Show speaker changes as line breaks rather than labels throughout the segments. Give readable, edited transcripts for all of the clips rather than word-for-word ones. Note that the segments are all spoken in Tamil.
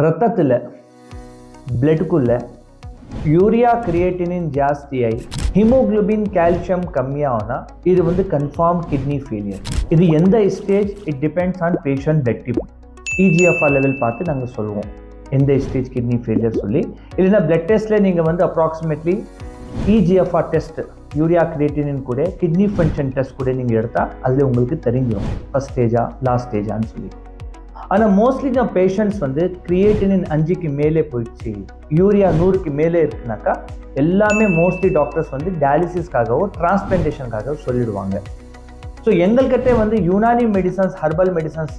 ரத்தத்தில் பிளட்டுக்குள்ள யூரியா கிரியேட்டினின் ஜாஸ்தியாகி ஹீமோகுளோபின் கால்சியம் கம்மியாகும்னா இது வந்து கன்ஃபார்ம் கிட்னி ஃபெயிலியர். இது எந்த stage it depends on patient blood டிப். இஜிஎஃப்ஆர் லெவல் பார்த்து நாங்கள் சொல்லுவோம் எந்த ஸ்டேஜ் கிட்னி ஃபெயிலியர் சொல்லி. இல்லைன்னா பிளட் டெஸ்ட்டில் நீங்கள் வந்து approximately eGFR test urea creatinine கூட கிட்னி ஃபங்க்ஷன் டெஸ்ட் கூட நீங்கள் எடுத்தால் அதில் உங்களுக்கு தெரிஞ்சிடும் ஃபஸ்ட் ஸ்டேஜா லாஸ்ட் ஸ்டேஜான்னு சொல்லி. ஆனால் மோஸ்ட்லி நம்ம பேஷண்ட்ஸ் வந்து கிரியேட்டினின் 5க்கு மேலே போயிடுச்சு, யூரியா 100க்கு மேலே இருக்குனாக்கா எல்லாமே மோஸ்ட்லி டாக்டர்ஸ் வந்து டயாலிசிஸ்க்காகவோ டிரான்ஸ்பிளான்டேஷனுக்காகவோ சொல்லிடுவாங்க. ஸோ எங்கள்கிட்ட வந்து யுனானி மெடிசன்ஸ், ஹர்பல் மெடிசன்ஸ்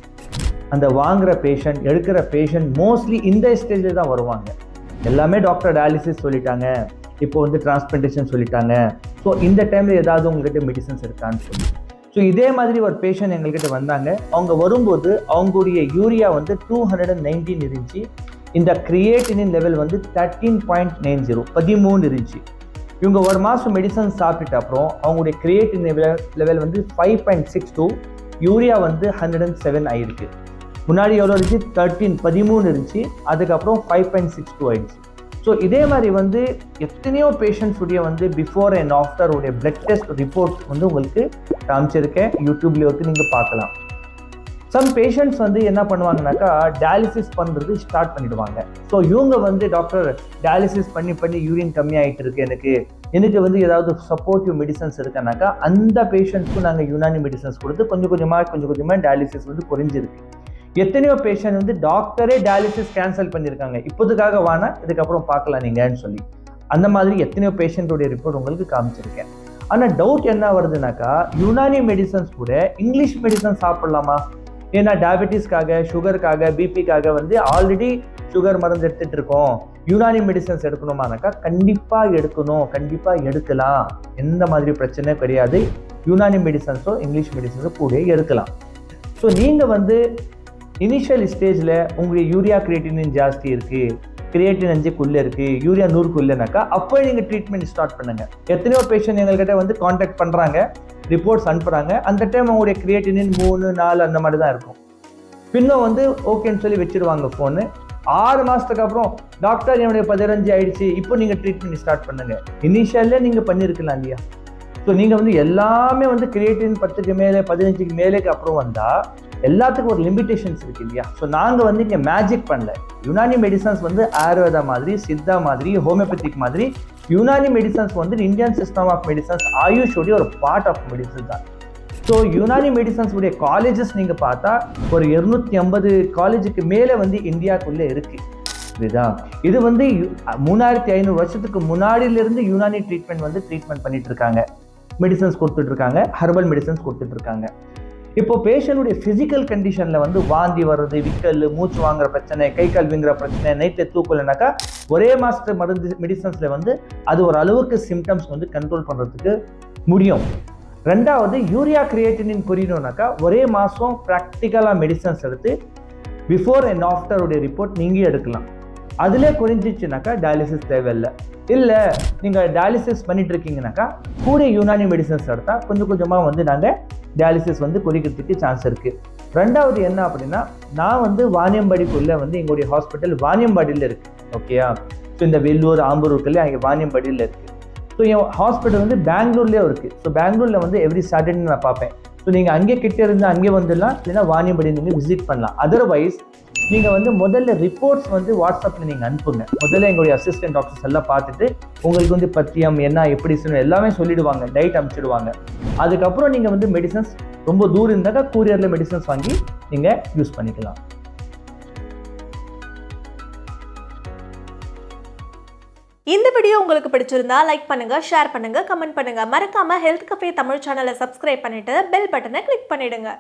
அந்த வாங்குகிற பேஷண்ட், எடுக்கிற பேஷண்ட் மோஸ்ட்லி இந்த ஸ்டேஜில் தான் வருவாங்க. எல்லாமே டாக்டர் டயாலிசிஸ் சொல்லிட்டாங்க, இப்போ வந்து டிரான்ஸ்பிளான்டேஷன் சொல்லிட்டாங்க, ஸோ இந்த டைமில் ஏதாவது உங்கள்கிட்ட மெடிசன்ஸ் இருக்கான்னு சொல்லி. ஸோ இதே மாதிரி ஒரு பேஷண்ட் எங்கள்கிட்ட வந்தாங்க. அவங்க வரும்போது அவங்களுடைய யூரியா வந்து 219 இருந்துச்சு, இந்த கிரியேட்டினின் லெவல் வந்து 13.90 13 இருந்துச்சு. இவங்க ஒரு மாதம் மெடிசன் சாப்பிட்டுட்டு அப்புறம் அவங்களுடைய கிரியேட்டின் லெவல் வந்து 5.62, யூரியா வந்து 107 ஆயிருக்கு. முன்னாடி எவ்வளோ இருந்துச்சு? 13 இருந்துச்சு, அதுக்கப்புறம் 5.62 ஆயிடுச்சு. ஸோ இதே மாதிரி வந்து எத்தனையோ பேஷண்ட்ஸுடைய வந்து பிஃபோர் அண்ட் ஆஃப்டர் உடைய பிளட் டெஸ்ட் ரிப்போர்ட் வந்து உங்களுக்கு காமிச்சிருக்கேன், யூடியூப்லேயே வந்து நீங்கள் பார்க்கலாம். சம் பேஷண்ட்ஸ் வந்து என்ன பண்ணுவாங்கனாக்கா டயாலிசிஸ் பண்ணுறது ஸ்டார்ட் பண்ணிடுவாங்க. ஸோ இவங்க வந்து டாக்டர் டயாலிசிஸ் பண்ணி யூரின் கம்மியாகிட்டு இருக்கு, எனக்கு வந்து ஏதாவது சப்போர்ட்டிவ் மெடிசன்ஸ் இருக்குனாக்கா அந்த பேஷண்ட்ஸ்க்கும் நாங்கள் யுனானி மெடிசன்ஸ் கொடுத்து கொஞ்சம் கொஞ்சமாக டயாலிசிஸ் வந்து குறைஞ்சிருக்கு. எத்தனையோ பேஷண்ட் வந்து டாக்டரே டயாலிசிஸ் கேன்சல் பண்ணியிருக்காங்க, இப்போதுக்காக வானா இதுக்கப்புறம் பார்க்கலாம் நீங்கன்னு சொல்லி. அந்த மாதிரி எத்தனையோ பேஷண்ட்டோடைய ரிப்போர்ட் உங்களுக்கு காமிச்சிருக்கேன். ஆனால் டவுட் என்ன வருதுனாக்கா யுனானி மெடிசன்ஸ் கூட இங்கிலீஷ் மெடிசன் சாப்பிடலாமா? ஏன்னா டயபெட்டிஸ்க்காக, சுகருக்காக, பிபிக்காக வந்து ஆல்ரெடி சுகர் மருந்து எடுத்துகிட்டு இருக்கோம், யுனானி மெடிசன்ஸ் எடுக்கணுமானாக்கா கண்டிப்பாக எடுக்கலாம். எந்த மாதிரி பிரச்சனை கிடையாது. யுனானி மெடிசன்ஸோ இங்கிலீஷ் மெடிசன்ஸோ கூட எடுக்கலாம். ஸோ நீங்கள் வந்து இனிஷியல் ஸ்டேஜில் உங்களுடைய யூரியா கிரியேட்டினின் ஜாஸ்தி இருக்குது, கிரியேட்டின் 5க்குள்ளே இருக்குது, யூரியா 100க்குள்ளேனாக்கா அப்போ நீங்கள் ட்ரீட்மெண்ட் ஸ்டார்ட் பண்ணுங்கள். எத்தனையோ பேஷண்ட் எங்கள்கிட்ட வந்து காண்டாக்ட் பண்ணுறாங்க, ரிப்போர்ட்ஸ் அனுப்புகிறாங்க. அந்த டைம் அவங்களுடைய கிரியேட்டினின் 3, 4 அந்த மாதிரி தான் இருக்கும். பின்னும் வந்து ஓகேன்னு சொல்லி வச்சுருவாங்க ஃபோனு. 6 மாதத்துக்கு அப்புறம் டாக்டர் என்னுடைய 15 ஆயிடுச்சு, இப்போ நீங்கள் ட்ரீட்மெண்ட் ஸ்டார்ட் பண்ணுங்கள். இனிஷியல்லே நீங்கள் பண்ணியிருக்கலாம் இல்லையா? ஸோ நீங்கள் வந்து எல்லாமே வந்து கிரியேட்டின் 10க்கு மேலே 15க்கு மேலேக்கு அப்புறம் வந்தால் எல்லாத்துக்கும் ஒரு லிமிட்டேஷன்ஸ் இருக்குது இல்லையா? ஸோ நாங்கள் வந்து இங்கே மேஜிக் பண்ணல. யுனானி மெடிசன்ஸ் வந்து ஆயுர்வேதா மாதிரி, சித்தா மாதிரி, ஹோமியோபதிக் மாதிரி யுனானி மெடிசன்ஸ் வந்து இந்தியன் சிஸ்டம் ஆஃப் மெடிசன்ஸ், ஆயுஷோடைய ஒரு பார்ட் ஆஃப் மெடிசன் தான். ஸோ யுனானி மெடிசன்ஸ் உடைய காலேஜஸ் நீங்கள் பார்த்தா ஒரு 250 காலேஜுக்கு மேலே வந்து இந்தியாவுக்குள்ளே இருக்குது. இதுதான் இது வந்து 3500 வருஷத்துக்கு முன்னாடியிலிருந்து யுனானி ட்ரீட்மெண்ட் பண்ணிட்டு இருக்காங்க, மெடிசன்ஸ் கொடுத்துட்டு இருக்காங்க, ஹர்பல் மெடிசன்ஸ் கொடுத்துட்டு இருக்காங்க. இப்போ பேஷண்ட்டுடைய ஃபிசிக்கல் கண்டிஷனில் வந்து வாந்தி வர்றது, விக்கல், மூச்சு வாங்குற பிரச்சனை, கை கால் வீங்குற பிரச்சனை, நைட்டில் தூக்கலைனாக்கா ஒரே மாதத்து மருந்து மெடிசன்ஸில் வந்து அது ஒரு அளவுக்கு சிம்டம்ஸ் வந்து கண்ட்ரோல் பண்ணுறதுக்கு முடியும். ரெண்டாவது யூரியா கிரியேட்டினின் குறையணும்னாக்கா ஒரே மாதம் ப்ராக்டிக்கலாக மெடிசன்ஸ் எடுத்து பிஃபோர் அண்ட் ஆஃப்டர் உடைய ரிப்போர்ட் நீங்கள் எடுக்கலாம். அதிலே குறைஞ்சிச்சுனாக்கா டயாலிசிஸ் தேவையில்லை. இல்லை நீங்கள் டயாலிசிஸ் பண்ணிட்டு இருக்கீங்கனாக்கா கூட யுனானி மெடிசன்ஸ் எடுத்தால் கொஞ்சமாக வந்து நாங்கள் டயாலிசிஸ் வந்து குறைக்கிறதுக்கு சான்ஸ் இருக்குது. ரெண்டாவது என்ன அப்படின்னா, நான் வந்து வாணியம்பாடிக்குள்ளே வந்து எங்களுடைய ஹாஸ்பிட்டல் வாணியம்பாடியில் இருக்குது, ஓகேயா? ஸோ இந்த வெள்ளூர், ஆம்பூர் இருக்குல்ல, அங்கே வாணியம்பாடியில் இருக்குது. ஸோ என் ஹாஸ்பிட்டல் வந்து பெங்களூர்லேயும் இருக்குது. ஸோ பெங்களூரில் வந்து எவ்ரி சாட்டர்டே நான் பார்ப்பேன். ஸோ நீங்கள் அங்கே கிட்டே இருந்து அங்கே வந்துடலாம், இல்லைன்னா வாணியம்பாடி நீங்கள் விசிட் பண்ணலாம். அதர்வைஸ் நீங்கள் வந்து முதல்ல ரிப்போர்ட்ஸ் வந்து வாட்ஸ்அப்பில் நீங்கள் அனுப்புங்க. முதல்ல எங்களுடைய அசிஸ்டன்ட் டாக்டர்ஸ் எல்லாம் பார்த்துட்டு உங்களுக்கு வந்து பத்தியம் என்ன எப்படி எல்லாமே சொல்லிடுவாங்க, டைட் அனுப்பிச்சிடுவாங்க. அதுக்கப்புறம் நீங்கள் வந்து மெடிசன்ஸ் ரொம்ப தூரம் இருந்தாக்கா கூரியரில் மெடிசன்ஸ் வாங்கி நீங்கள் யூஸ் பண்ணிக்கலாம்.
இந்த வீடியோ உங்களுக்கு பிடிச்சிருந்தா லைக் பண்ணுங்க, ஷேர் பண்ணுங்க, கமெண்ட் பண்ணுங்க. மறக்காம ஹெல்த் கஃபே தமிழ் சேனலை சப்ஸ்கிரைப் பண்ணிட்டு பெல் பட்டனை கிளிக் பண்ணிடுங்க.